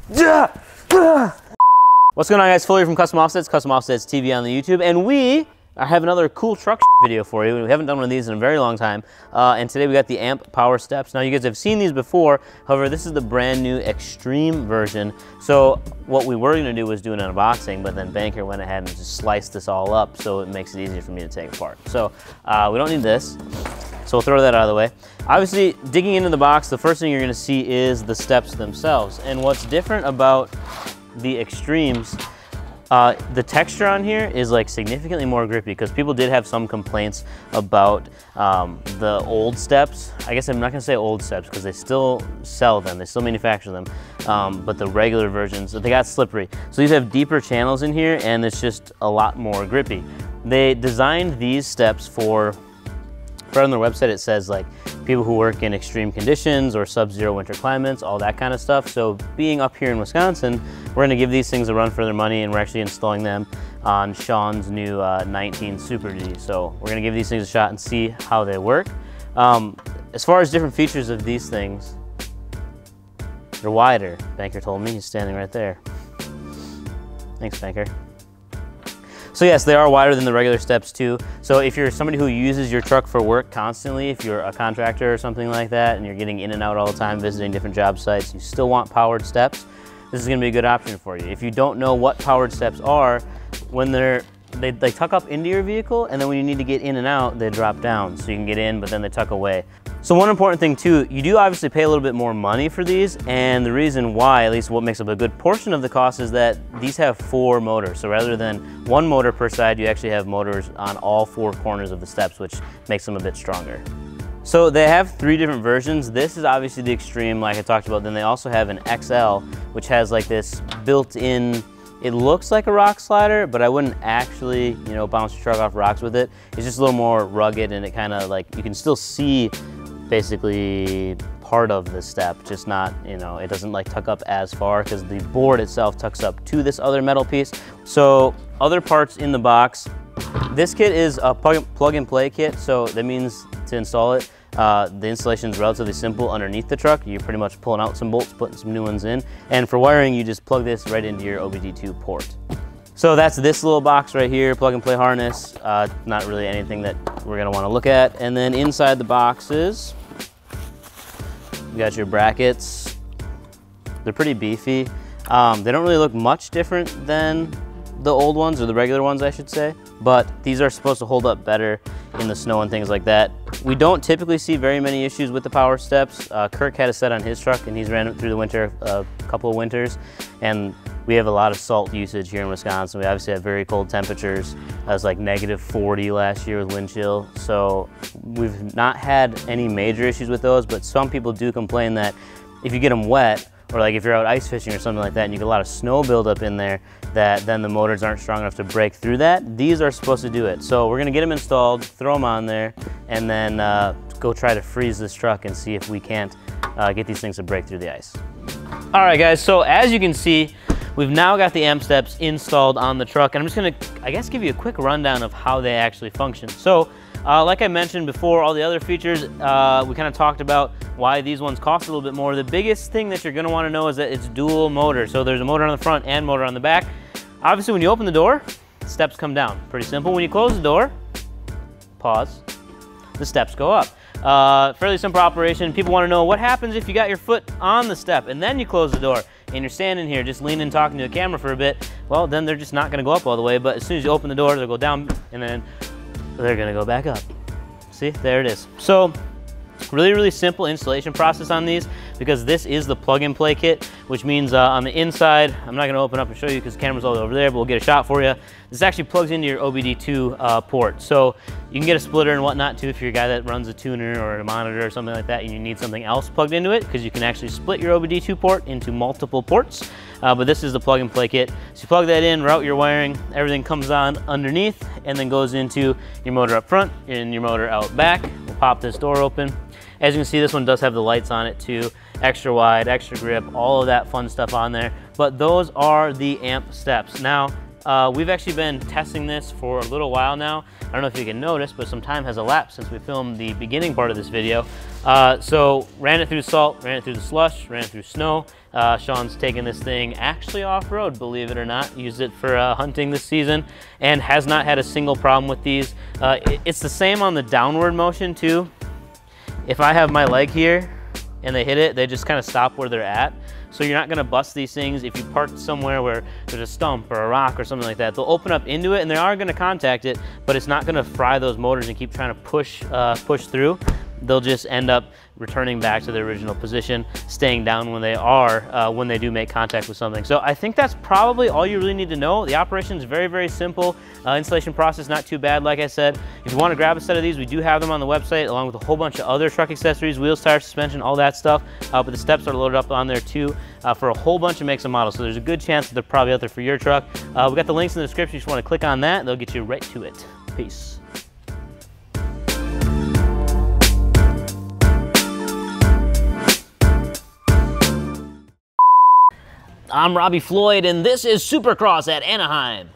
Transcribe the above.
What's going on, guys? Fuller from Custom Offsets TV on the YouTube, and we have another cool truck video for you. We haven't done one of these in a very long time, and today we got the AMP Power Steps. Now, you guys have seen these before, however, this is the brand new Extreme version. So what we were gonna do was do an unboxing, but then Banker went ahead and just sliced this all up, so it makes it easier for me to take apart. So we don't need this, so we'll throw that out of the way. Obviously, digging into the box, the first thing you're gonna see is the steps themselves. And what's different about the Extremes, the texture on here is like significantly more grippy, because people did have some complaints about the old steps. I guess I'm not gonna say old steps because they still sell them, they still manufacture them, but the regular versions, they got slippery. So these have deeper channels in here and it's just a lot more grippy. They designed these steps for, right on their website it says like people who work in extreme conditions or sub-zero winter climates, all that kind of stuff. So being up here in Wisconsin, we're gonna give these things a run for their money, and we're actually installing them on Sean's new 19 Super D. So we're gonna give these things a shot and see how they work. As far as different features of these things, they're wider. Banker told me, he's standing right there. Thanks, Banker. So yes, they are wider than the regular steps too. So if you're somebody who uses your truck for work constantly, if you're a contractor or something like that, and you're getting in and out all the time, visiting different job sites, you still want powered steps, this is gonna be a good option for you. If you don't know what powered steps are, when they tuck up into your vehicle, and then when you need to get in and out, they drop down. So you can get in, but then they tuck away. So one important thing too, you do obviously pay a little bit more money for these, and the reason why, at least what makes up a good portion of the cost, is that these have 4 motors. So rather than 1 motor per side, you actually have motors on all 4 corners of the steps, which makes them a bit stronger. So they have 3 different versions. This is obviously the Extreme, like I talked about. Then they also have an XL, which has like this built-in, it looks like a rock slider, but I wouldn't actually, you know, bounce your truck off rocks with it. It's just a little more rugged, and it kind of like, you can still see basically part of the step, just not, you know, it doesn't like tuck up as far because the board itself tucks up to this other metal piece. So other parts in the box, this kit is a plug and play kit. So that means to install it, the installation is relatively simple underneath the truck. You're pretty much pulling out some bolts, putting some new ones in. And for wiring, you just plug this right into your OBD2 port. So that's this little box right here, plug and play harness. Not really anything that we're gonna wanna look at. And then inside the boxes, you got your brackets. They're pretty beefy. They don't really look much different than the old ones, or the regular ones I should say, but these are supposed to hold up better in the snow and things like that. We don't typically see very many issues with the power steps. Kirk had a set on his truck and he's ran it through the winter, a couple of winters, and we have a lot of salt usage here in Wisconsin. We obviously have very cold temperatures. It was like -40 last year with wind chill. So we've not had any major issues with those, but some people do complain that if you get them wet, or like if you're out ice fishing or something like that and you get a lot of snow buildup in there, that then the motors aren't strong enough to break through that. These are supposed to do it. So we're gonna get them installed, throw them on there, and then go try to freeze this truck and see if we can't get these things to break through the ice. All right, guys, so as you can see, we've now got the AMP steps installed on the truck, and I'm just gonna, I guess, give you a quick rundown of how they actually function. So, like I mentioned before, all the other features, we kind of talked about why these ones cost a little bit more. The biggest thing that you're gonna wanna know is that it's dual motor. So there's a motor on the front and motor on the back. Obviously, when you open the door, the steps come down. Pretty simple. When you close the door, pause, the steps go up. Fairly simple operation. People wanna know what happens if you got your foot on the step and then you close the door and you're standing here just leaning, talking to the camera for a bit. Well, then they're just not gonna go up all the way, but as soon as you open the door, they'll go down and then they're gonna go back up. See, there it is. So really, really simple installation process on these, because this is the plug and play kit, which means on the inside, I'm not gonna open up and show you because the camera's all over there, but we'll get a shot for you. This actually plugs into your OBD2 port. So you can get a splitter and whatnot too if you're a guy that runs a tuner or a monitor or something like that and you need something else plugged into it, because you can actually split your OBD2 port into multiple ports. But this is the plug and play kit. So you plug that in, route your wiring, everything comes on underneath and then goes into your motor up front and your motor out back. We'll pop this door open. As you can see, this one does have the lights on it too. Extra wide, extra grip, all of that fun stuff on there. But those are the AMP steps. Now, We've actually been testing this for a little while now. I don't know if you can notice, but some time has elapsed since we filmed the beginning part of this video. So ran it through salt, ran it through the slush, ran it through snow. Sean's taken this thing actually off-road, believe it or not. Used it for hunting this season and has not had a single problem with these. It's the same on the downward motion too. If I have my leg here and they hit it, they just kind of stop where they're at. So you're not gonna bust these things. If you park somewhere where there's a stump or a rock or something like that, they'll open up into it and they are gonna contact it, but it's not gonna fry those motors and keep trying to push through. They'll just end up returning back to their original position, staying down when they are, when they do make contact with something. So I think that's probably all you really need to know. The operation is very, very simple. Installation process, not too bad, like I said. If you wanna grab a set of these, we do have them on the website, along with a whole bunch of other truck accessories, wheels, tires, suspension, all that stuff. But the steps are loaded up on there too, for a whole bunch of makes and models. So there's a good chance that they're probably out there for your truck. We got the links in the description. You just wanna click on that, they'll get you right to it. Peace. I'm Robbie Floyd, and this is Supercross at Anaheim.